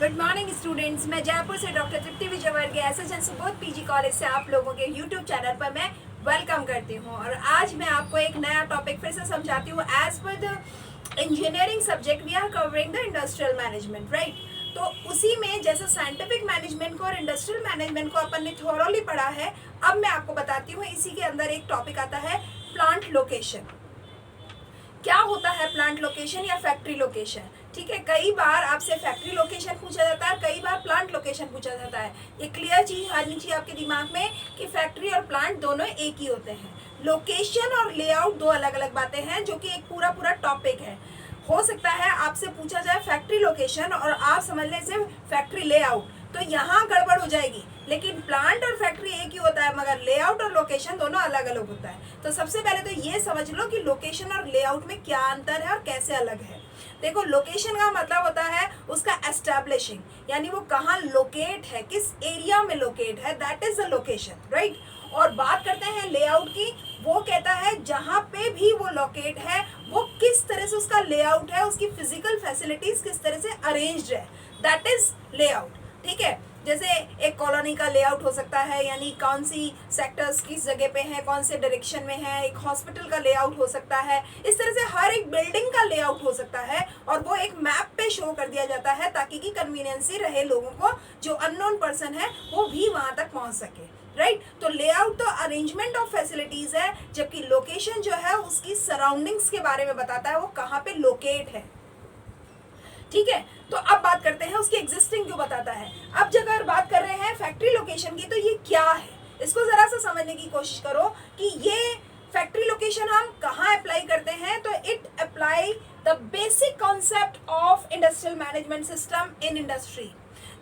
Good morning students, मैं जयपुर से doctor Tripti Vijayvargiya SSN Subodh PG college से आप लोगों के यूट्यूब चैनल पर मैं वेलकम करती हूं। और आज मैं आपको एक नया टॉपिक फिर से समझाती हूं। As per the engineering subject we are covering the industrial management, right. तो उसी में जैसे साइंटिफिक मैनेजमेंट को और इंडस्ट्रियल मैनेजमेंट को अपन ने थोरोली पढ़ा है, अब मैं आपको बताती हूँ इसी के अंदर एक टॉपिक आता है प्लांट लोकेशन। क्या होता है प्लांट लोकेशन या फैक्ट्री लोकेशन? ठीक है, कई बार आपसे फैक्ट्री लोकेशन पूछा जाता है, कई बार प्लांट लोकेशन पूछा जाता है। ये क्लियर चीज आनी चाहिए आपके दिमाग में कि फैक्ट्री और प्लांट दोनों एक ही होते हैं। लोकेशन और लेआउट दो अलग अलग बातें हैं, जो कि एक पूरा टॉपिक है। हो सकता है आपसे पूछा जाए फैक्ट्री लोकेशन और आप समझ लें सिर्फ फैक्ट्री लेआउट, तो यहाँ गड़बड़ हो जाएगी। लेकिन प्लांट और फैक्ट्री एक ही होता है, मगर लेआउट और लोकेशन दोनों अलग अलग होता है। तो सबसे पहले तो ये समझ लो कि लोकेशन और लेआउट में क्या अंतर है और कैसे अलग है। देखो, लोकेशन का मतलब होता है उसका एस्टैब्लिशिंग, यानी वो कहाँ लोकेट है, किस एरिया में लोकेट है, that is the location, right. और बात करते हैं लेआउट की, वो कहता है जहाँ पे भी वो लोकेट है वो किस तरह से उसका लेआउट है, उसकी फिजिकल फैसिलिटीज किस तरह से अरेंज्ड है, दैट इज लेआउट। ठीक है, जैसे एक कॉलोनी का लेआउट हो सकता है, यानी कौन सी सेक्टर्स किस जगह पे हैं, कौन से डायरेक्शन में है। एक हॉस्पिटल का लेआउट हो सकता है। इस तरह से हर एक बिल्डिंग का लेआउट हो सकता है और वो एक मैप पे शो कर दिया जाता है ताकि कि कन्वीनियंसी रहे लोगों को, जो अननोन पर्सन है वो भी वहां तक पहुंच सके, राइट। तो लेआउट तो अरेंजमेंट ऑफ फैसिलिटीज है, जबकि लोकेशन जो है उसकी सराउंडिंग्स के बारे में बताता है, वो कहाँ पे लोकेट है। ठीक है, तो अब बात करते हैं उसकी एग्जिस्टिंग क्यों बताता है। अब जब अगर बात कर रहे हैं फैक्ट्री लोकेशन की, तो ये क्या है, इसको जरा सा समझने की कोशिश करो कि ये फैक्ट्री लोकेशन हम कहाँ अप्लाई करते हैं। तो it apply the basic concept of industrial management system in industry.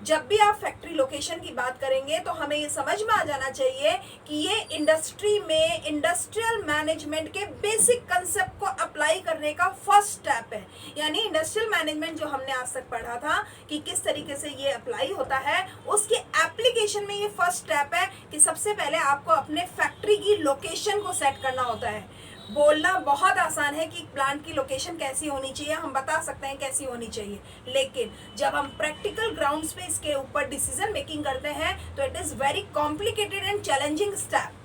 जब भी आप फैक्ट्री लोकेशन की बात करेंगे तो हमें ये समझ में आ जाना चाहिए कि ये इंडस्ट्री में इंडस्ट्रियल मैनेजमेंट के बेसिक कंसेप्ट को अप्लाई करने का फर्स्ट स्टेप है। यानी इंडस्ट्रियल मैनेजमेंट जो हमने आज तक पढ़ा था कि किस तरीके से ये अप्लाई होता है, उसके एप्लीकेशन में ये फर्स्ट स्टेप है कि सबसे पहले आपको अपने फैक्ट्री की लोकेशन को सेट करना होता है। बोलना बहुत आसान है कि प्लांट की लोकेशन कैसी होनी चाहिए, हम बता सकते हैं कैसी होनी चाहिए, लेकिन जब हम प्रैक्टिकल ग्राउंड्स पे इसके ऊपर डिसीजन मेकिंग करते हैं तो it is very complicated and challenging step.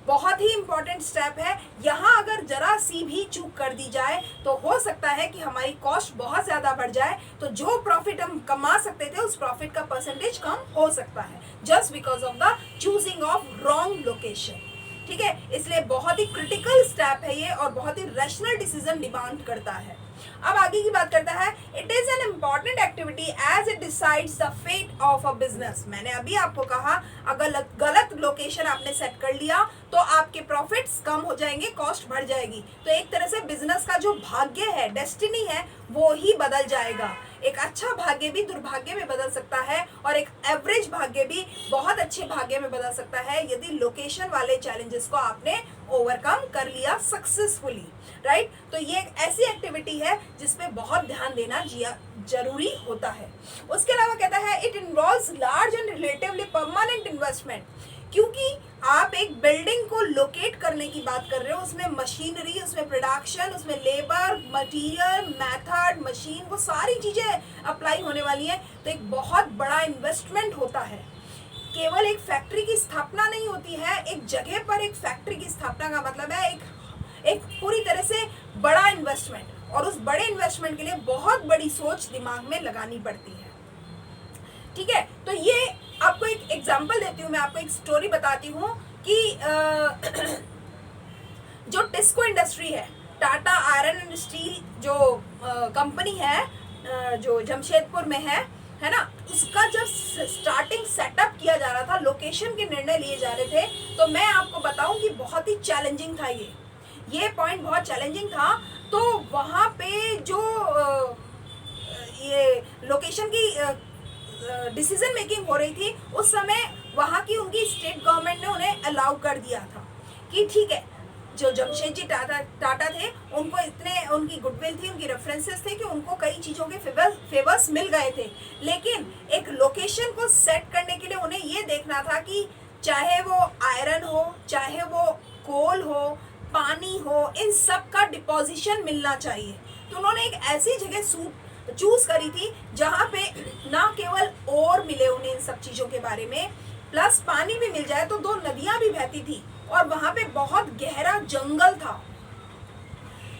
बहुत ही इंपॉर्टेंट स्टेप है। यहाँ अगर जरा सी भी चूक कर दी जाए तो हो सकता है कि हमारी कॉस्ट बहुत ज़्यादा बढ़ जाए, तो जो प्रॉफिट हम कमा सकते थे उस प्रॉफिट का परसेंटेज कम हो सकता है, just because of the choosing of wrong location. ठीक है, इसलिए बहुत ही क्रिटिकल स्टेप है ये और बहुत ही रैशनल डिसीजन डिमांड करता है। अब आगे की बात करता है, it is an important activity as it decides the fate of a business. मैंने अभी आपको कहा, अगर गलत लोकेशन आपने सेट कर लिया तो आपके प्रॉफिट्स कम हो जाएंगे, कॉस्ट बढ़ जाएगी। तो एक तरह से बिजनेस का जो भाग्य है, डेस्टिनी है, वो ही बदल जाएगा। एक अच्छा भाग्य भी दुर्भाग्य में बदल सकता है और एक एवरेज भाग्य भी बहुत अच्छे भाग्य में बदल सकता है, यदि लोकेशन वाले चैलेंजेस को आपने ओवरकम कर लिया सक्सेसफुली, राइट। तो ये एक ऐसी एक्टिविटी है जिसपे बहुत ध्यान देना जरूरी होता है। उसके अलावा कहता है it involves large and relatively permanent investment, क्योंकि आप एक बिल्डिंग को लोकेट करने की बात कर रहे हो, उसमें मशीनरी, उसमें प्रोडक्शन, उसमें लेबर, मटेरियल, मेथड, मशीन, वो सारी चीज़ें अप्लाई होने वाली हैं, तो एक बहुत बड़ा इन्वेस्टमेंट होता है। केवल एक फैक्ट्री की स्थापना नहीं होती है, एक जगह पर एक फैक्ट्री की स्थापना का मतलब है एक पूरी तरह से बड़ा इन्वेस्टमेंट, और उस बड़े इन्वेस्टमेंट के लिए बहुत बड़ी सोच दिमाग में लगानी पड़ती है। ठीक है, तो ये आपको एक एग्जांपल देती हूँ, मैं आपको एक स्टोरी बताती हूँ कि जो टिस्को इंडस्ट्री है, टाटा आयरन एंड स्टील जो कंपनी है जो जमशेदपुर में है ना, उसका जब स्टार्टिंग सेटअप किया जा रहा था, लोकेशन के निर्णय लिए जा रहे थे, तो मैं आपको बताऊं कि बहुत ही चैलेंजिंग था ये पॉइंट बहुत चैलेंजिंग था। तो वहाँ पे जो ये लोकेशन की डिसीजन मेकिंग हो रही थी, उस समय वहाँ की उनकी स्टेट गवर्नमेंट ने उन्हें अलाउ कर दिया था कि ठीक है, जो जमशेद जी टाटा थे, उनको इतने उनकी गुडविल थी, उनकी रेफरेंसेस थे कि उनको कई चीज़ों के फेवर्स मिल गए थे। लेकिन एक लोकेशन को सेट करने के लिए उन्हें ये देखना था कि चाहे वो आयरन हो, चाहे वो कोल हो, पानी हो, इन सब का डिपोजिशन मिलना चाहिए। तो उन्होंने एक ऐसी जगह चूज करी थी जहाँ पे ना केवल रिकॉर्ड मिले उन्हें इन सब चीज़ों के बारे में, प्लस पानी भी मिल जाए तो 2 नदियाँ भी बहती थी और वहाँ पे बहुत गहरा जंगल था,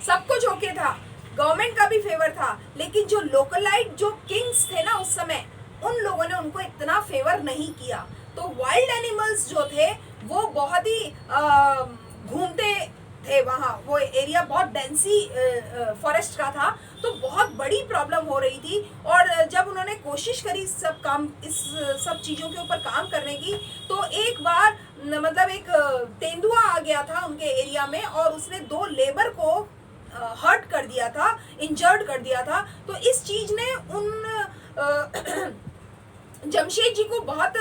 सब कुछ ओके था, गवर्नमेंट का भी फेवर था, लेकिन जो लोकलाइट जो किंग्स थे ना उस समय, उन लोगों ने उनको इतना फेवर नहीं किया। तो वाइल्ड एनिमल्स जो थे वो बहुत ही घूमते थे वहाँ, वो एरिया बहुत डेंसी फॉरेस्ट का था, तो बहुत बड़ी प्रॉब्लम हो रही थी। और जब उन्होंने कोशिश करी इस सब चीज़ों के ऊपर काम करने की, तो एक बार मतलब एक तेंदुआ आ गया था उनके एरिया में और उसने 2 लेबर को हर्ट कर दिया था, इंजर्ड कर दिया था। तो इस चीज़ ने उन जमशेद जी को बहुत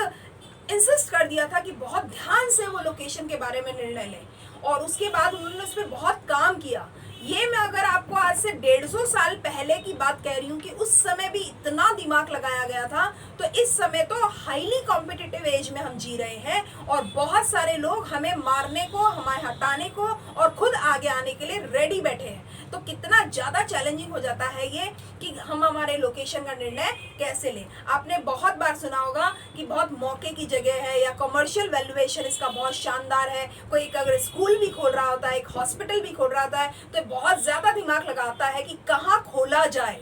इंसिस्ट कर दिया था कि बहुत ध्यान से वो लोकेशन के बारे में निर्णय लें, और उसके बाद उन्होंने उस पर बहुत काम किया। ये मैं अगर आपको आज से 150 साल पहले की बात कह रही हूँ कि उस समय भी इतना दिमाग लगाया गया था, तो इस समय तो हाईली कॉम्पिटिटिव एज में हम जी रहे हैं और बहुत सारे लोग हमें मारने को, हमें हटाने को और खुद आगे आने के लिए रेडी बैठे हैं। तो कितना ज़्यादा चैलेंजिंग हो जाता है ये कि हम हमारे लोकेशन का निर्णय कैसे लें। आपने बहुत बार सुना होगा कि बहुत मौके की जगह है या कमर्शियल वैल्यूएशन इसका बहुत शानदार है, कोई अगर स्कूल भी खोल रहा होता है, एक हॉस्पिटल भी खोल रहा होता है, तो बहुत ज़्यादा दिमाग लगाता है कि कहाँ खोला जाए।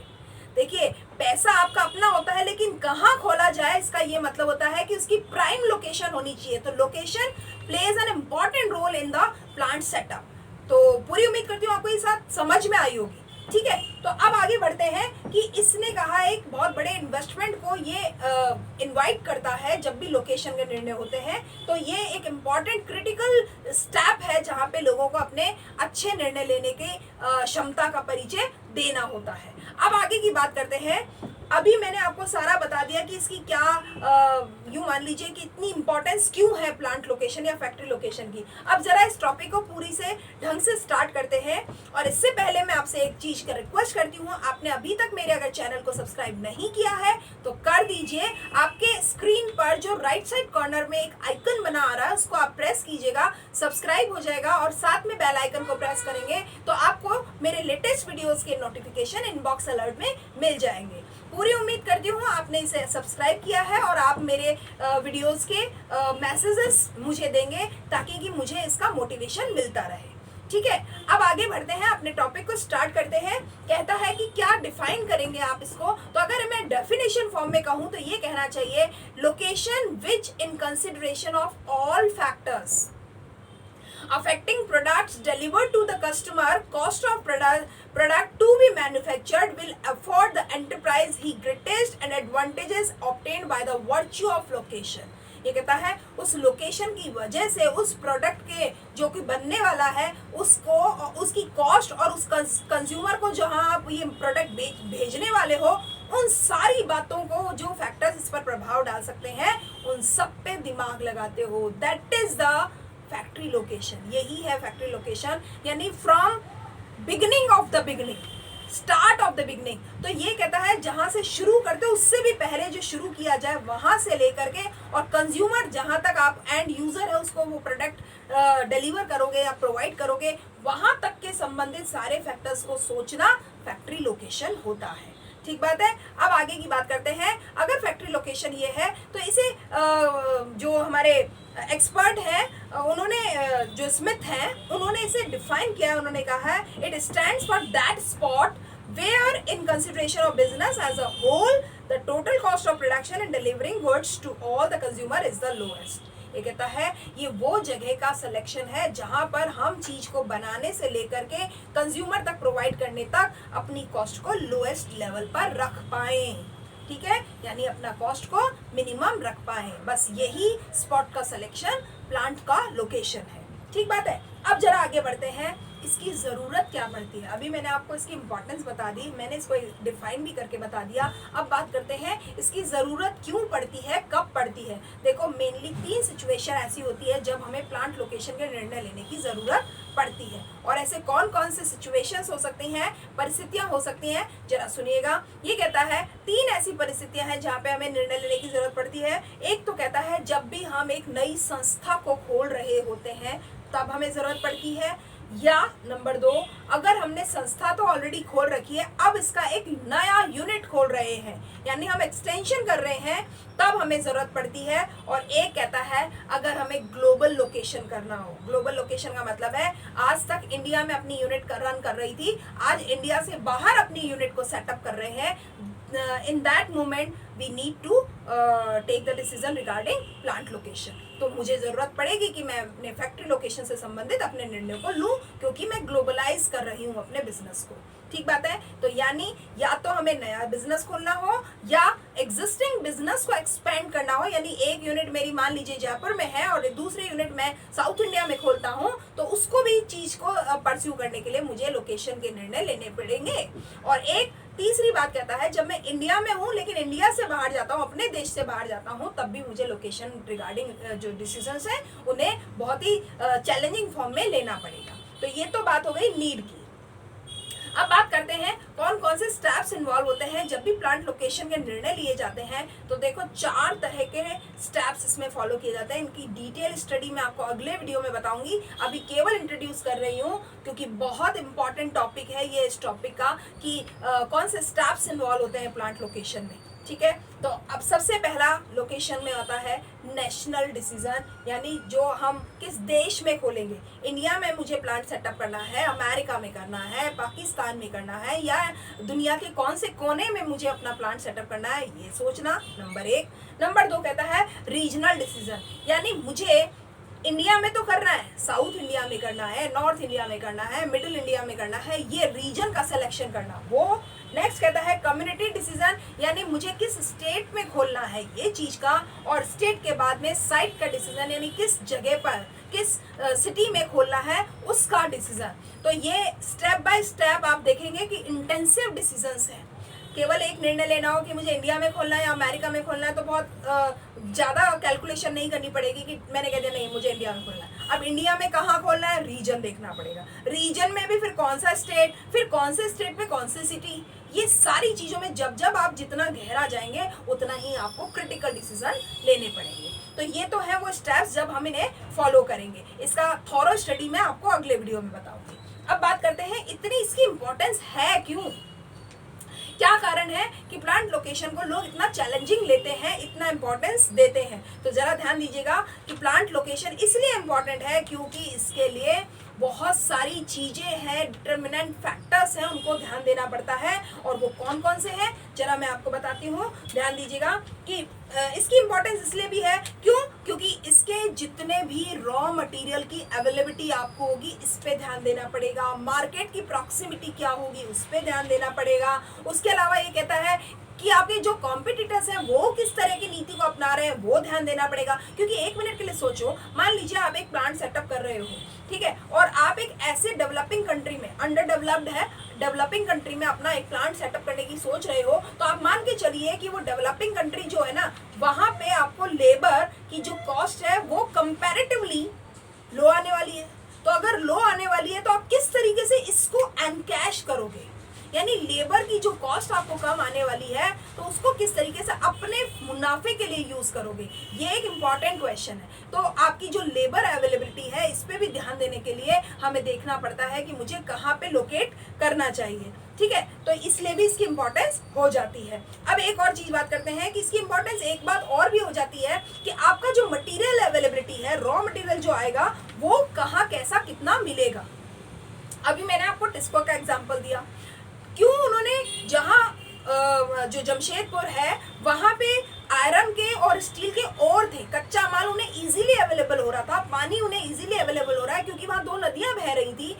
देखिए, पैसा आपका अपना होता है, लेकिन कहाँ खोला जाए इसका ये मतलब होता है कि उसकी प्राइम लोकेशन होनी चाहिए। तो location plays an important role in the plant setup. तो पूरी उम्मीद करती हूँ आपको ये बात समझ में आई होगी। ठीक है, तो अब आगे बढ़ते हैं कि इसने कहा एक बहुत बड़े इन्वेस्टमेंट को ये इनवाइट करता है जब भी लोकेशन के निर्णय होते हैं। तो ये एक इम्पॉर्टेंट क्रिटिकल स्टेप है जहाँ पे लोगों को अपने अच्छे निर्णय लेने के क्षमता का परिचय देना होता है। अब आगे की बात करते हैं। अभी मैंने आपको सारा बता दिया कि इसकी क्या यूँ मान लीजिए कि इतनी इंपॉर्टेंस क्यों है प्लांट लोकेशन या फैक्ट्री लोकेशन की। अब जरा इस टॉपिक को पूरी से ढंग से स्टार्ट करते हैं, और इससे पहले मैं आपसे एक चीज़ का रिक्वेस्ट करती हूँ, आपने अभी तक मेरे अगर चैनल को सब्सक्राइब नहीं किया है तो कर दीजिए। आपके स्क्रीन पर जो राइट साइड कॉर्नर में एक आइकन बना आ रहा है उसको आप प्रेस कीजिएगा, सब्सक्राइब हो जाएगा और साथ में बेल आइकन को प्रेस करेंगे तो आपको मेरे लेटेस्ट वीडियोज़ के नोटिफिकेशन इनबॉक्स अलर्ट में मिल जाएंगे। पूरी उम्मीद करती हूँ आपने इसे सब्सक्राइब किया है और आप मेरे वीडियोस के मैसेजेस मुझे देंगे ताकि कि मुझे इसका मोटिवेशन मिलता रहे। ठीक है, अब आगे बढ़ते हैं, अपने टॉपिक को स्टार्ट करते हैं। कहता है कि क्या डिफाइन करेंगे आप इसको, तो अगर मैं डेफिनेशन फॉर्म में कहूँ तो ये कहना चाहिए, location which in consideration of all factors affecting products delivered to the customer, cost of product to be manufactured will afford the enterprise the greatest and advantages obtained by the virtue of location। ये कहता है उस location की वजह से उस product के जो कि बनने वाला है उसको, उसकी कॉस्ट और उस कंज्यूमर को जहां आप ये प्रोडक्ट भेजने वाले हो, उन सारी बातों को जो फैक्टर्स इस पर प्रभाव डाल सकते हैं उन सब पे दिमाग लगाते हो। That is the factory location. यही है फैक्ट्री लोकेशन, यानी from beginning of the beginning, start of the beginning. तो ये कहता है जहाँ से शुरू करते उससे भी पहले जो शुरू किया जाए वहाँ से लेकर के, और कंज्यूमर जहाँ तक आप एंड यूज़र है उसको वो प्रोडक्ट डिलीवर करोगे या प्रोवाइड करोगे, वहाँ तक के संबंधित सारे फैक्टर्स को सोचना फैक्ट्री लोकेशन होता है। ठीक बात है। अब आगे की बात करते हैं। अगर फैक्ट्री लोकेशन ये है तो इसे जो हमारे एक्सपर्ट हैं उन्होंने, जो स्मिथ हैं, उन्होंने इसे डिफाइन किया है। उन्होंने कहा है it stands for that spot where in consideration of business as a whole the total cost of production and delivering goods to all the consumer is the lowest. ये कहता है ये वो जगह का सिलेक्शन है जहां पर हम चीज को बनाने से लेकर के कंज्यूमर तक प्रोवाइड करने तक अपनी कॉस्ट को लोएस्ट लेवल पर रख पाए। ठीक है, यानी अपना कॉस्ट को मिनिमम रख पाए। बस यही स्पॉट का सिलेक्शन प्लांट का लोकेशन है। ठीक बात है। अब जरा आगे बढ़ते हैं, इसकी ज़रूरत क्या पड़ती है। अभी मैंने आपको इसकी इंपॉर्टेंस बता दी, मैंने इसको डिफाइन भी करके बता दिया। अब बात करते हैं इसकी ज़रूरत क्यों पड़ती है, कब पड़ती है। देखो, मेनली 3 सिचुएशन ऐसी होती है जब हमें प्लांट लोकेशन के निर्णय लेने की ज़रूरत पड़ती है। और ऐसे कौन कौन से सिचुएशंस हो सकती हैं, परिस्थितियाँ हो सकती हैं, जरा सुनिएगा। ये कहता है 3 ऐसी परिस्थितियाँ हैं जहाँ पे हमें निर्णय लेने की ज़रूरत पड़ती है। एक तो कहता है जब भी हम एक नई संस्था को खोल रहे होते हैं तब हमें ज़रूरत पड़ती है, या नंबर 2, अगर हमने संस्था तो ऑलरेडी खोल रखी है, अब इसका एक नया यूनिट खोल रहे हैं, यानी हम एक्सटेंशन कर रहे हैं, तब हमें जरूरत पड़ती है। और एक कहता है अगर हमें ग्लोबल लोकेशन करना हो। ग्लोबल लोकेशन का मतलब है आज तक इंडिया में अपनी यूनिट रन कर रही थी, आज इंडिया से बाहर अपनी यूनिट को सेटअप कर रहे हैं। in that moment we need to take the decision regarding plant location। तो मुझे ज़रूरत पड़ेगी कि मैं अपने फैक्ट्री लोकेशन से संबंधित अपने निर्णय को लूँ, क्योंकि मैं ग्लोबलाइज कर रही हूँ अपने बिजनेस को। ठीक बात है। तो यानी या तो हमें नया बिजनेस खोलना हो या एग्जिस्टिंग बिजनेस को एक्सपेंड करना हो, यानी एक यूनिट मेरी मान लीजिए जयपुर में है और दूसरी यूनिट मैं साउथ इंडिया में खोलता हूँ, तो उसको भी चीज को परस्यू करने के लिए मुझे लोकेशन के निर्णय लेने पड़ेंगे। और एक तीसरी बात कहता है जब मैं इंडिया में हूँ लेकिन इंडिया से बाहर जाता हूँ, अपने देश से बाहर जाता हूँ, तब भी मुझे लोकेशन रिगार्डिंग जो डिसीजंस हैं उन्हें बहुत ही चैलेंजिंग फॉर्म में लेना पड़ेगा। तो ये तो बात हो गई नीड की। अब बात करते हैं कौन कौन से स्टेप्स इन्वॉल्व होते हैं जब भी प्लांट लोकेशन के निर्णय लिए जाते हैं। तो देखो 4 तरह के स्टेप्स इसमें फॉलो किए जाते हैं। इनकी डिटेल स्टडी मैं आपको अगले वीडियो में बताऊंगी, अभी केवल इंट्रोड्यूस कर रही हूँ क्योंकि बहुत इंपॉर्टेंट टॉपिक है ये इस टॉपिक का कि कौन से स्टेप्स इन्वॉल्व होते हैं प्लांट लोकेशन में। ठीक है, तो अब सबसे पहला लोकेशन में आता है नेशनल डिसीजन, यानी जो हम किस देश में खोलेंगे। इंडिया में मुझे प्लांट सेटअप करना है, अमेरिका में करना है, पाकिस्तान में करना है, या दुनिया के कौन से कोने में मुझे अपना प्लांट सेटअप करना है, ये सोचना नंबर 1। नंबर 2 कहता है रीजनल डिसीजन, यानी मुझे इंडिया में तो करना है, साउथ इंडिया में करना है, नॉर्थ इंडिया में करना है, मिडिल इंडिया में करना है, ये रीजन का सिलेक्शन करना वो। नेक्स्ट कहता है कम्युनिटी डिसीजन, यानी मुझे किस स्टेट में खोलना है ये चीज का, और स्टेट के बाद में साइट का डिसीजन, यानी किस जगह पर किस सिटी में खोलना है उसका डिसीजन। तो ये स्टेप बाय स्टेप आप देखेंगे कि इंटेंसिव डिसीजंस है। केवल एक निर्णय लेना हो कि मुझे इंडिया में खोलना है या अमेरिका में खोलना है तो बहुत ज़्यादा कैलकुलेशन नहीं करनी पड़ेगी कि मैंने कह दिया नहीं मुझे इंडिया में खोलना है। अब इंडिया में कहाँ खोलना है, रीजन देखना पड़ेगा, रीजन में भी फिर कौन सा स्टेट, फिर कौन से स्टेट में कौन सी सिटी, ये सारी चीज़ों में जब आप जितना गहरा जाएंगे उतना ही आपको क्रिटिकल डिसीजन लेने पड़ेंगे। तो ये तो है वो स्टेप्स जब हम इन्हें फॉलो करेंगे। इसका थॉरो स्टडी मैं आपको अगले वीडियो में बताऊंगी। अब बात करते हैं इतनी इसकी इम्पोर्टेंस है क्यों, क्या कारण है कि प्लांट लोकेशन को लोग इतना चैलेंजिंग लेते हैं, इतना इंपॉर्टेंस देते हैं। तो जरा ध्यान दीजिएगा कि प्लांट लोकेशन इसलिए इम्पॉर्टेंट है क्योंकि इसके लिए बहुत सारी चीजें हैं, डिटर्मिनेंट फैक्टर्स हैं, उनको ध्यान देना पड़ता है। और वो कौन कौन से हैं जरा मैं आपको बताती हूँ। ध्यान दीजिएगा कि इसकी इम्पोर्टेंस इसलिए भी है क्योंकि इसके जितने भी रॉ मटेरियल की अवेलेबिलिटी आपको होगी इस पे ध्यान देना पड़ेगा, मार्केट की प्रॉक्सिमिटी क्या होगी उस पे ध्यान देना पड़ेगा। उसके अलावा ये कहता है कि आपके जो कॉम्पिटिटर्स हैं वो किस तरह की नीति को अपना रहे हैं वो ध्यान देना पड़ेगा। क्योंकि एक मिनट के लिए सोचो, मान लीजिए आप एक प्लांट सेटअप कर रहे हो, ठीक है, और आप एक ऐसे डेवलपिंग कंट्री में, अंडर डेवलप्ड है, डेवलपिंग कंट्री में अपना एक प्लांट सेटअप करने की सोच रहे हो, तो आप मान के चलिए कि वो डेवलपिंग कंट्री जो है ना, वहां पे आपको लेबर की जो कॉस्ट है वो कंपैरेटिवली लो आने वाली है। तो अगर लो आने वाली है तो आप किस तरीके से इसको एनकैश करोगे, यानी लेबर की जो कॉस्ट आपको कम आने वाली है तो उसको किस तरीके से अपने मुनाफे के लिए यूज करोगे, ये एक इम्पॉर्टेंट क्वेश्चन है। तो आपकी जो लेबर अवेलेबिलिटी है इस पे भी ध्यान देने के लिए हमें देखना पड़ता है कि मुझे कहाँ पे लोकेट करना चाहिए। ठीक है, तो इसलिए भी इसकी इम्पोर्टेंस हो जाती है। अब एक और चीज बात करते हैं कि इसकी इम्पोर्टेंस एक बात और भी हो जाती है कि आपका जो मटेरियल अवेलेबिलिटी है, रॉ मटेरियल जो आएगा वो कहाँ कैसा कितना मिलेगा। अभी मैंने आपको टिस्को का एग्जाम्पल दिया, क्यों उन्होंने जहाँ जो जमशेदपुर है वहाँ पे आयरन के और स्टील के और थे, कच्चा माल उन्हें इजीली अवेलेबल हो रहा था, पानी उन्हें इजीली अवेलेबल हो रहा है क्योंकि वहाँ 2 नदियाँ बह रही थी,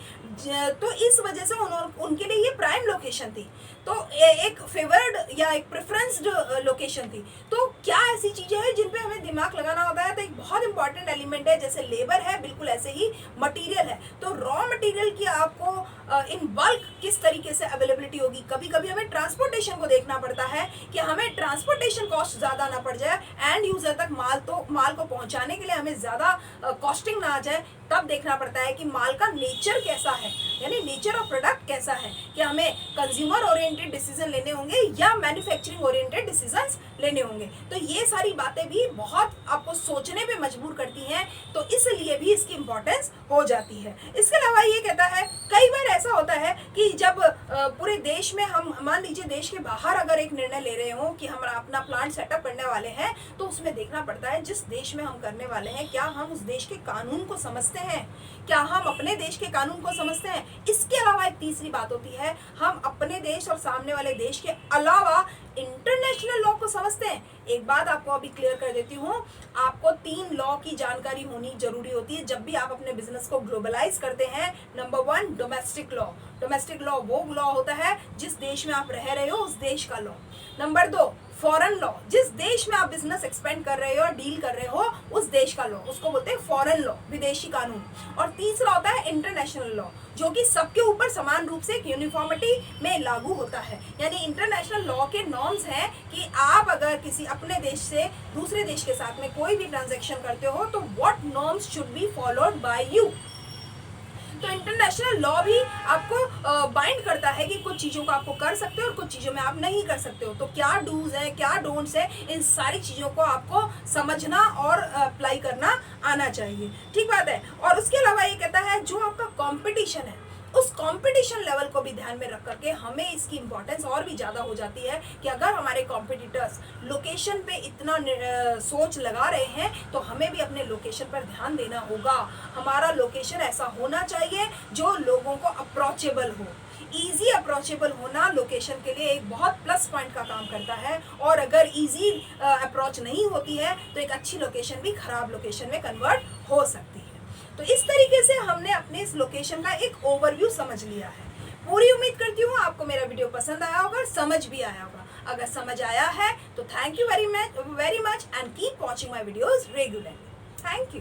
तो इस वजह से उनके लिए ये प्राइम लोकेशन थी, तो एक फेवर्ड या एक प्रेफरेंस्ड लोकेशन थी। तो क्या ऐसी चीजें हैं जिन पे हमें दिमाग लगाना होता है, तो एक बहुत इंपॉर्टेंट एलिमेंट है, जैसे लेबर है बिल्कुल ऐसे ही मटेरियल है। तो रॉ मटेरियल की आपको इन बल्क किस तरीके से अवेलेबिलिटी होगी। कभी कभी हमें ट्रांसपोर्टेशन को देखना पड़ता है कि हमें ट्रांसपोर्टेशन कॉस्ट ज्यादा ना पड़ जाए, एंड यूजर तक माल को पहुंचाने के लिए हमें ज्यादा कॉस्टिंग ना आ जाए, तब देखना पड़ता है कि माल का नेचर कैसा है, यानी नेचर ऑफ प्रोडक्ट कैसा है, कि हमें कंज्यूमर ओरिएंटेड ओरिएंटेड डिसीजन लेने होंगे या मैन्युफैक्चरिंग ओरिएंटेड डिसीजंस लेने होंगे। तो ये सारी बातें भी बहुत आपको सोचने पे मजबूर करती हैं, तो इसलिए भी इसकी इम्पोर्टेंस हो जाती है। इसके अलावा ये कहता है कई बार ऐसा होता है कि जब पूरे देश में हम मान लीजिए देश के बाहर अगर एक निर्णय ले रहे हो कि हम अपना प्लांट सेटअप करने वाले हैं, तो उसमें देखना पड़ता है जिस देश में हम करने वाले हैं क्या हम उस देश के कानून को समझते हैं, क्या हम अपने देश के कानून को समझते हैं। इसके अलावा एक तीसरी बात होती है, हम अपने देश और सामने वाले देश के अलावा इंटरनेशनल लॉ को समझते हैं। एक बात आपको अभी क्लियर कर देती हूँ, आपको 3 लॉ की जानकारी होनी जरूरी होती है जब भी आप अपने बिजनेस को ग्लोबलाइज करते हैं। Number 1 domestic law. Domestic law वो लॉ होता है जिस देश में आप रह रहे हो उस देश का लॉ। नंबर 2 फॉरेन लॉ, जिस देश में आप बिजनेस एक्सपेंड कर रहे हो और डील कर रहे हो उस देश का लॉ, उसको बोलते हैं फॉरेन लॉ, विदेशी कानून। और तीसरा होता है इंटरनेशनल लॉ, जो कि सबके ऊपर समान रूप से एक यूनिफॉर्मिटी में लागू होता है। यानी इंटरनेशनल लॉ के नॉर्म्स हैं कि आप अगर किसी अपने देश से दूसरे देश के साथ में कोई भी ट्रांजैक्शन करते हो तो what norms should be followed by you. तो इंटरनेशनल लॉ भी आपको बाइंड करता है कि कुछ चीज़ों को आपको कर सकते हो और कुछ चीज़ों में आप नहीं कर सकते हो। तो क्या डूज है क्या डोंट्स है, इन सारी चीज़ों को आपको समझना और अप्लाई करना आना चाहिए। ठीक बात है। और उसके अलावा ये कहता है जो आपका कंपटीशन है उस कंपटीशन लेवल को भी ध्यान में रख करके हमें इसकी इम्पोर्टेंस और भी ज़्यादा हो जाती है कि अगर हमारे कॉम्पिटिटर्स लोकेशन पे इतना सोच लगा रहे हैं तो हमें भी अपने लोकेशन पर ध्यान देना होगा। हमारा लोकेशन ऐसा होना चाहिए जो लोगों को अप्रोचेबल हो। ईजी अप्रोचेबल होना लोकेशन के लिए एक बहुत प्लस पॉइंट का काम करता है, और अगर ईजी अप्रोच नहीं होती है तो एक अच्छी लोकेशन भी खराब लोकेशन में कन्वर्ट हो सकती है। तो इस तरीके से हमने अपने इस लोकेशन का एक ओवरव्यू समझ लिया है। पूरी उम्मीद करती हूँ आपको मेरा वीडियो पसंद आया होगा और समझ भी आया होगा। अगर समझ आया है तो thank you very much and keep watching my videos regularly. Thank you.